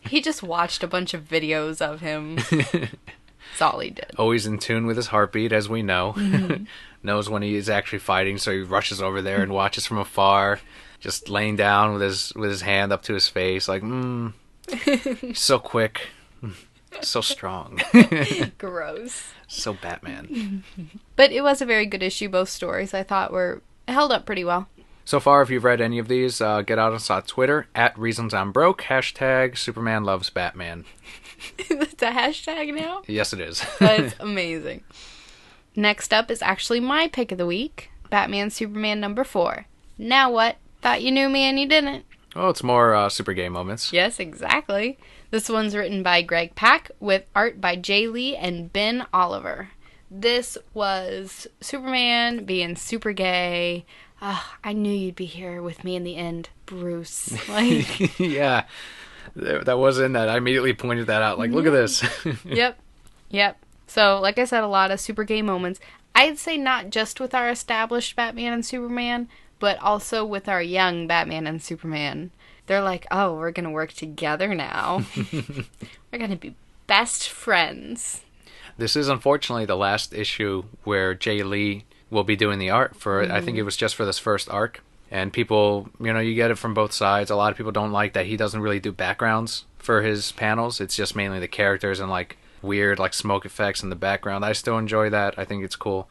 Speaker 2: He just watched a bunch of videos of him. That's all he did.
Speaker 1: Always in tune with his heartbeat, as we know. Mm-hmm. Knows when he is actually fighting, so he rushes over there and watches from afar, just laying down with his hand up to his face, like, so quick, so strong.
Speaker 2: Gross.
Speaker 1: So Batman.
Speaker 2: But it was a very good issue. Both stories, I thought, held up pretty well.
Speaker 1: So far, if you've read any of these, get out us on Twitter, @ReasonsI'mBroke, #SupermanLovesBatman.
Speaker 2: It's a hashtag now?
Speaker 1: Yes, it is.
Speaker 2: That's amazing. Next up is actually my pick of the week, Batman Superman number 4. Now what? Thought you knew me and you didn't.
Speaker 1: Oh, it's more super gay moments.
Speaker 2: Yes, exactly. This one's written by Greg Pak with art by Jay Lee and Ben Oliver. This was Superman being super gay. I knew you'd be here with me in the end, Bruce. Like,
Speaker 1: Yeah, that was in that. I immediately pointed that out. Like, look at this.
Speaker 2: Yep. So, like I said, a lot of super gay moments. I'd say not just with our established Batman and Superman, but also with our young Batman and Superman. They're like, oh, we're going to work together now. We're going to be best friends.
Speaker 1: This is unfortunately the last issue where Jay Lee will be doing the art for it. I think it was just for this first arc. And people, you get it from both sides. A lot of people don't like that he doesn't really do backgrounds for his panels. It's just mainly the characters and like weird like smoke effects in the background. I still enjoy that. I think it's cool.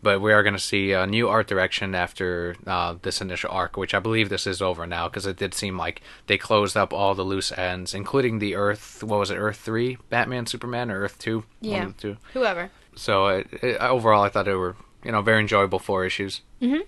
Speaker 1: But we are going to see a new art direction after this initial arc, which I believe this is over now, because it did seem like they closed up all the loose ends, including the Earth, what was it, Earth 3 Batman, Superman, or Earth 2?
Speaker 2: Yeah,
Speaker 1: one of the two.
Speaker 2: Whoever.
Speaker 1: So overall, I thought they were, very enjoyable 4 issues.
Speaker 2: Mm-hmm.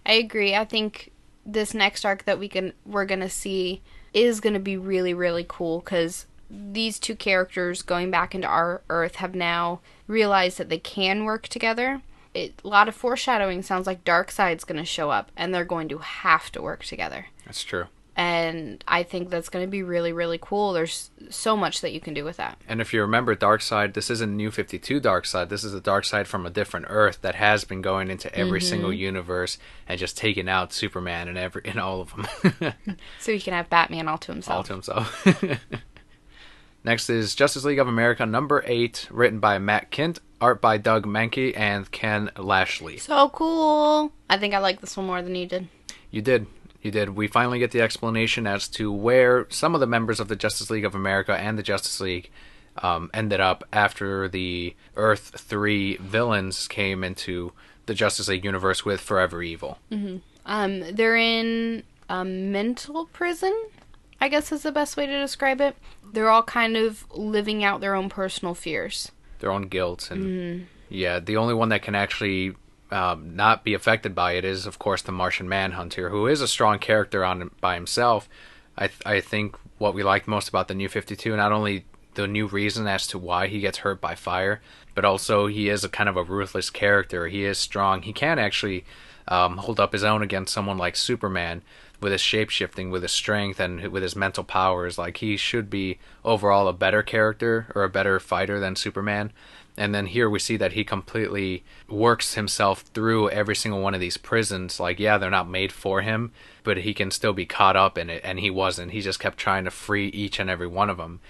Speaker 2: I agree. I think this next arc that we're going to see is going to be really, really cool, because these two characters going back into our Earth have now realized that they can work together. A lot of foreshadowing sounds like Darkseid's going to show up, and they're going to have to work together.
Speaker 1: That's true.
Speaker 2: And I think that's going to be really, really cool. There's so much that you can do with that.
Speaker 1: And if you remember Darkseid, this isn't New 52 Darkseid. This is a Darkseid from a different Earth that has been going into every single universe and just taking out Superman in all of them.
Speaker 2: So he can have Batman all to himself.
Speaker 1: All to himself. Next is Justice League of America number 8, written by Matt Kindt, art by Doug Mahnke and Ken Lashley.
Speaker 2: So cool. I think I like this one more than you did.
Speaker 1: You did. We finally get the explanation as to where some of the members of the Justice League of America and the Justice League ended up after the Earth 3 villains came into the Justice League universe with Forever Evil.
Speaker 2: Mm-hmm. They're in a mental prison, I guess is the best way to describe it. They're all kind of living out their own personal fears.
Speaker 1: Their own guilt. And yeah, the only one that can actually not be affected by it is, of course, the Martian Manhunter, who is a strong character by himself. I think what we liked most about the New 52, not only the new reason as to why he gets hurt by fire, but also he is a kind of a ruthless character. He is strong. He can actually hold up his own against someone like Superman with his shape-shifting, with his strength, and with his mental powers. Like, he should be overall a better character or a better fighter than Superman. And then here we see that he completely works himself through every single one of these prisons. Like, yeah, they're not made for him, but he can still be caught up in it, and he wasn't. He just kept trying to free each and every one of them.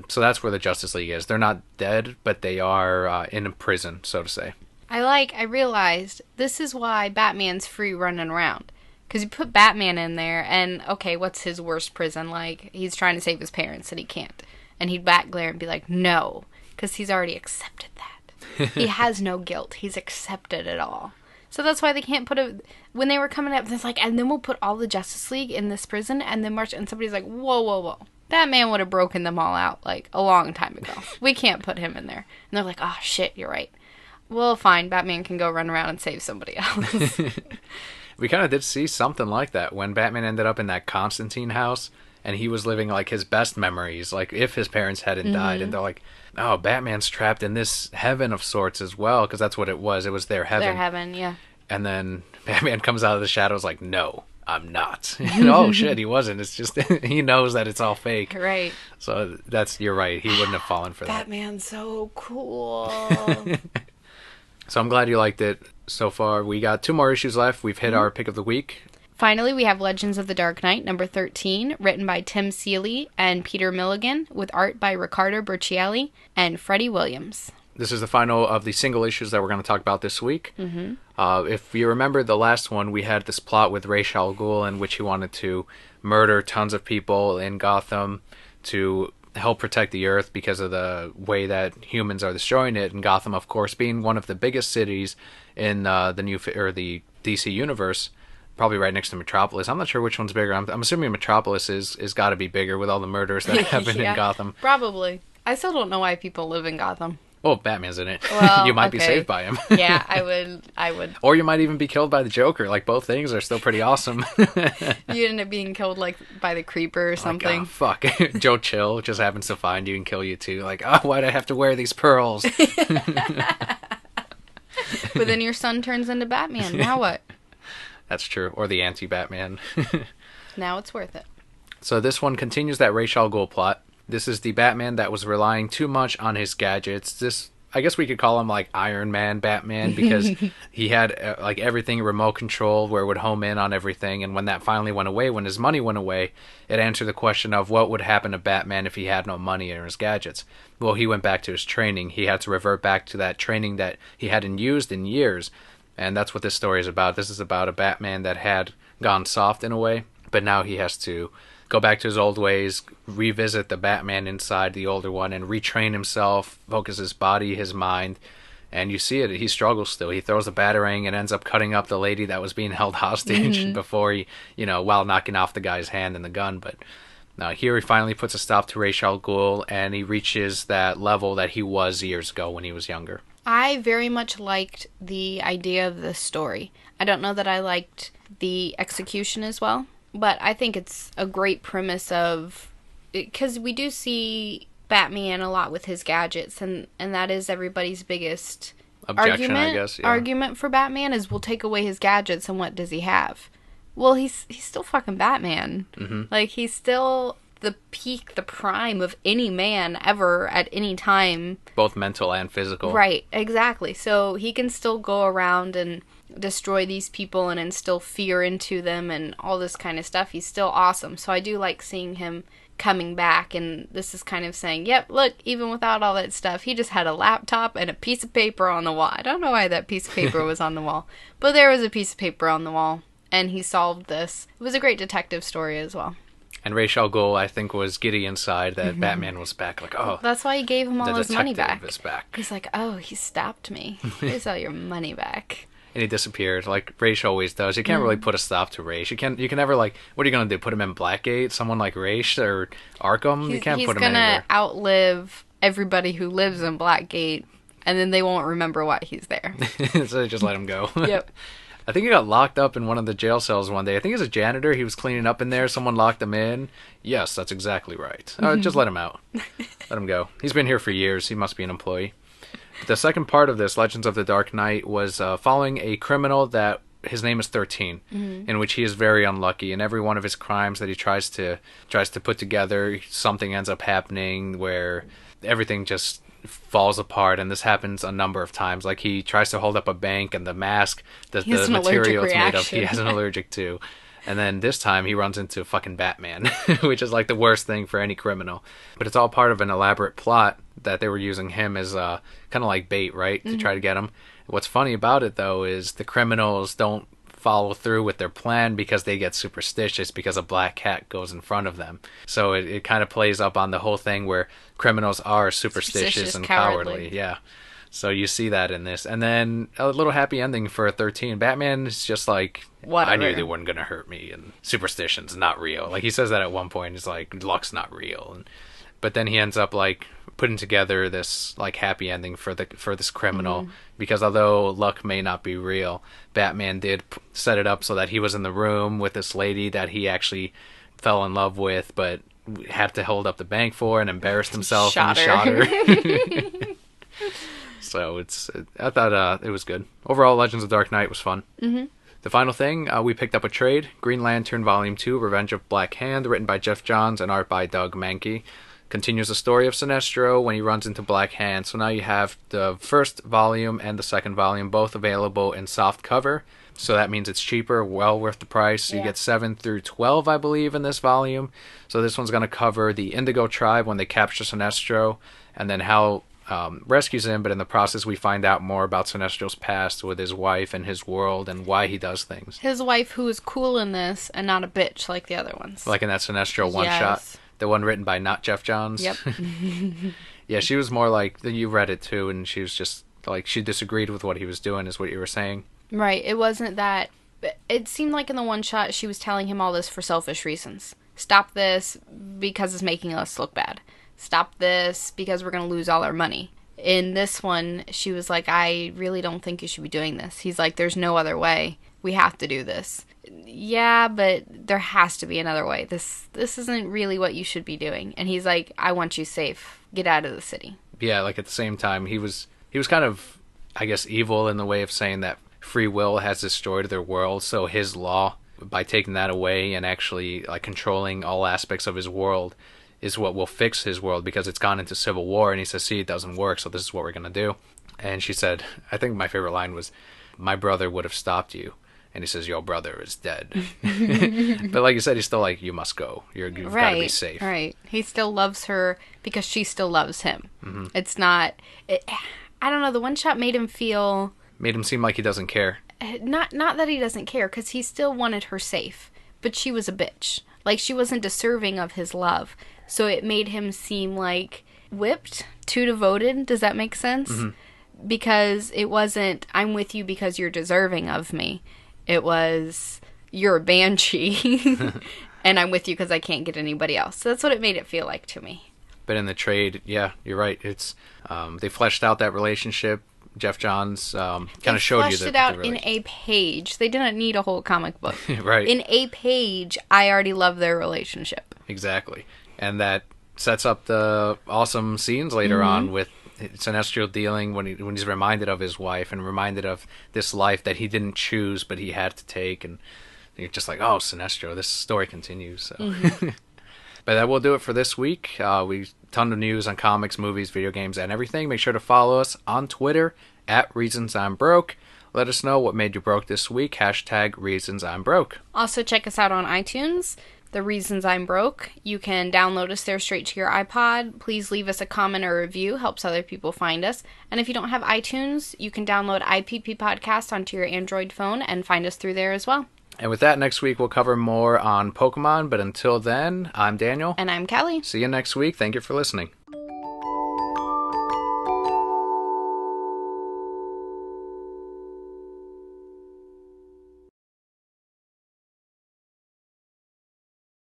Speaker 1: So that's where the Justice League is. They're not dead, but they are in a prison, so to say.
Speaker 2: I realized this is why Batman's free running around. Because you put Batman in there, and, okay, what's his worst prison? Like, he's trying to save his parents, and he can't. And he'd back glare and be like, no. Because he's already accepted that. He has no guilt. He's accepted it all. So that's why they can't put it... When they were coming up, it's like, and then we'll put all the Justice League in this prison, and then march... And somebody's like, whoa. Batman would have broken them all out, like, a long time ago. We can't put him in there. And they're like, oh, shit, you're right. Well, fine. Batman can go run around and save somebody else.
Speaker 1: We kind of did see something like that when Batman ended up in that Constantine house, and he was living, like, his best memories, like, if his parents hadn't died. And they're like, oh, Batman's trapped in this heaven of sorts as well, because that's what it was. It was their heaven.
Speaker 2: Their heaven, yeah.
Speaker 1: And then Batman comes out of the shadows like, no, I'm not. Oh, shit, he wasn't. It's just, he knows that it's all fake.
Speaker 2: Right.
Speaker 1: So you're right. He wouldn't have fallen for that.
Speaker 2: Batman's so cool.
Speaker 1: So I'm glad you liked it so far. We got 2 more issues left. We've hit our pick of the week.
Speaker 2: Finally, we have Legends of the Dark Knight, number 13, written by Tim Seeley and Peter Milligan, with art by Riccardo Burchielli and Freddie Williams.
Speaker 1: This is the final of the single issues that we're going to talk about this week. If you remember the last one, we had this plot with Ra's al Ghul in which he wanted to murder tons of people in Gotham to help protect the Earth because of the way that humans are destroying it. And Gotham, of course, being one of the biggest cities in the DC universe, probably right next to Metropolis. I'm not sure which one's bigger. I'm assuming Metropolis is got to be bigger with all the murders that happen in Gotham.
Speaker 2: Probably. I still don't know why people live in Gotham.
Speaker 1: Oh, Batman's in it.
Speaker 2: Well,
Speaker 1: you might be
Speaker 2: okay.
Speaker 1: saved by him.
Speaker 2: Yeah, I would.
Speaker 1: Or you might even be killed by the Joker. Like, both things are still pretty awesome.
Speaker 2: You end up being killed, like, by the Creeper or something.
Speaker 1: Like, oh, fuck. Joe Chill just happens to find you and kill you, too. Like, oh, why'd I have to wear these pearls?
Speaker 2: But then your son turns into Batman. Now what?
Speaker 1: That's true. Or the anti-Batman.
Speaker 2: Now it's worth it.
Speaker 1: So this one continues that Ra's al Ghul plot. This is the Batman that was relying too much on his gadgets. This, I guess we could call him like Iron Man Batman, because he had like everything remote control where it would home in on everything. And when that finally went away, when his money went away, it answered the question of what would happen to Batman if he had no money or his gadgets. Well, he went back to his training. He had to revert back to that training that he hadn't used in years. And that's what this story is about. This is about a Batman that had gone soft in a way, but now he has to go back to his old ways, revisit the Batman inside, the older one, and retrain himself, focus his body, his mind. And you see it, he struggles still. He throws a batarang and ends up cutting up the lady that was being held hostage before he, while knocking off the guy's hand and the gun. But here he finally puts a stop to Ra's al Ghul, and he reaches that level that he was years ago when he was younger.
Speaker 2: I very much liked the idea of this story. I don't know that I liked the execution as well, but I think it's a great premise of, because we do see Batman a lot with his gadgets, and that is everybody's biggest
Speaker 1: objection, I guess. Yeah.
Speaker 2: Argument for Batman is, we'll take away his gadgets, and what does he have? Well, he's still fucking Batman. Mm-hmm. Like, he's still the peak, the prime of any man ever at any time. Both
Speaker 1: mental and physical.
Speaker 2: Right, exactly. So he can still go around and destroy these people and instill fear into them and all this kind of stuff. He's still awesome. So I do like seeing him coming back, and this is kind of saying, yep, look, even without all that stuff, he just had a laptop and a piece of paper on the wall. I don't know why that piece of paper was on the wall, but there was a piece of paper on the wall, and he solved this. It was a great detective story as well.
Speaker 1: And Ra's al Ghul, I think, was giddy inside that Batman was back. Like, oh,
Speaker 2: that's why he gave him all his money back.
Speaker 1: Is back.
Speaker 2: He's like, oh, he stopped me. Here's all your money back.
Speaker 1: And he disappeared, like Ra's always does. You can't really put a stop to Ra's. You can never, like, what are you gonna do? Put him in Blackgate? Someone like Ra's or Arkham? You can't put him anywhere.
Speaker 2: He's gonna outlive everybody who lives in Blackgate, and then they won't remember why he's there.
Speaker 1: So just let him go.
Speaker 2: Yep.
Speaker 1: I think he got locked up in one of the jail cells one day. I think he was a janitor. He was cleaning up in there. Someone locked him in. Yes, that's exactly right. Just let him out. Let him go. He's been here for years. He must be an employee. But the second part of this, Legends of the Dark Knight, was following a criminal that his name is 13, in which he is very unlucky. In every one of his crimes that he tries to put together, something ends up happening where everything just falls apart, and this happens a number of times. Like, he tries to hold up a bank, and the mask, the material it's made of, he has an allergic to. And then this time he runs into fucking Batman, which is like the worst thing for any criminal. But it's all part of an elaborate plot that they were using him as kind of like bait, right, to try to get him. What's funny about it, though, is the criminals don't follow through with their plan because they get superstitious because a black cat goes in front of them. So it kind of plays up on the whole thing where criminals are superstitious and cowardly. Yeah. So you see that in this. And then a little happy ending for 13. Batman is just like, whatever. I knew they weren't going to hurt me, and superstition's not real. Like, he says that at one point. He's like, luck's not real. But then he ends up like putting together this like happy ending for this criminal, because although luck may not be real, Batman did set it up so that he was in the room with this lady that he actually fell in love with, but had to hold up the bank for, and embarrassed himself and shot her. So I thought it was good. Overall, Legends of Dark Knight was fun. The final thing, we picked up a trade, Green Lantern Volume 2, Revenge of Black Hand, written by Jeff Johns and art by Doug Mahnke. Continues the story of Sinestro when he runs into Black Hand. So now you have the first volume and the second volume both available in soft cover. So that means it's cheaper, well worth the price. Yeah. You get 7 through 12, I believe, in this volume. So this one's going to cover the Indigo Tribe when they capture Sinestro, and then Hal rescues him, but in the process we find out more about Sinestro's past with his wife and his world and why he does things.
Speaker 2: His wife, who is cool in this and not a bitch like the other ones.
Speaker 1: Like in that Sinestro one-shot. The one written by not Jeff Johns.
Speaker 2: Yep.
Speaker 1: Yeah, she was more like, you read it too, and she was just like, she disagreed with what he was doing, is what you were saying.
Speaker 2: Right. It wasn't that. It seemed like in the one shot she was telling him all this for selfish reasons. Stop this because it's making us look bad. Stop this because we're going to lose all our money. in this one, she was like, I really don't think you should be doing this. He's like, there's no other way. We have to do this. Yeah, but there has to be another way. This isn't really what you should be doing. And he's like, I want you safe. Get out of the city.
Speaker 1: Yeah, like at the same time, he was kind of, I guess, evil in the way of saying that free will has destroyed their world. So his law, by taking that away and actually like controlling all aspects of his world, is what will fix his world, because it's gone into civil war. And he says, see, it doesn't work, so this is what we're going to do. And she said, I think my favorite line was, my brother would have stopped you. And he says, your brother is dead. But like you said, he's still like, you must go. You've got to be safe.
Speaker 2: Right. He still loves her because she still loves him.
Speaker 1: Mm-hmm.
Speaker 2: It's not... I don't know. The one shot made him feel...
Speaker 1: Made him seem like he doesn't care.
Speaker 2: Not that he doesn't care, because he still wanted her safe. But she was a bitch. Like, she wasn't deserving of his love. So it made him seem like whipped, too devoted. Does that make sense? Mm-hmm. Because it wasn't, I'm with you because you're deserving of me. It was, you're a banshee, and I'm with you because I can't get anybody else. So that's what it made it feel like to me.
Speaker 1: But in the trade, yeah, you're right. It's they fleshed out that relationship. Jeff Johns kind of showed you that. They fleshed it out
Speaker 2: in a page. They didn't need a whole comic book.
Speaker 1: Right.
Speaker 2: In a page, I already love their relationship.
Speaker 1: Exactly. And that sets up the awesome scenes later on with Sinestro dealing when he's reminded of his wife and reminded of this life that he didn't choose but he had to take, and you're just like, oh, Sinestro, this story continues. So. But that will do it for this week. We ton of news on comics, movies, video games, and everything. Make sure to follow us on Twitter at Reasons I'm Broke. Let us know what made you broke this week. # Reasons I'm Broke.
Speaker 2: Also check us out on iTunes. The Reasons I'm Broke. You can download us there straight to your iPod. Please leave us a comment or review. Helps other people find us. And if you don't have iTunes, you can download IPP Podcast onto your Android phone and find us through there as well.
Speaker 1: And with that, next week we'll cover more on Pokemon. But until then, I'm Daniel.
Speaker 2: And I'm Kelli.
Speaker 1: See you next week. Thank you for listening.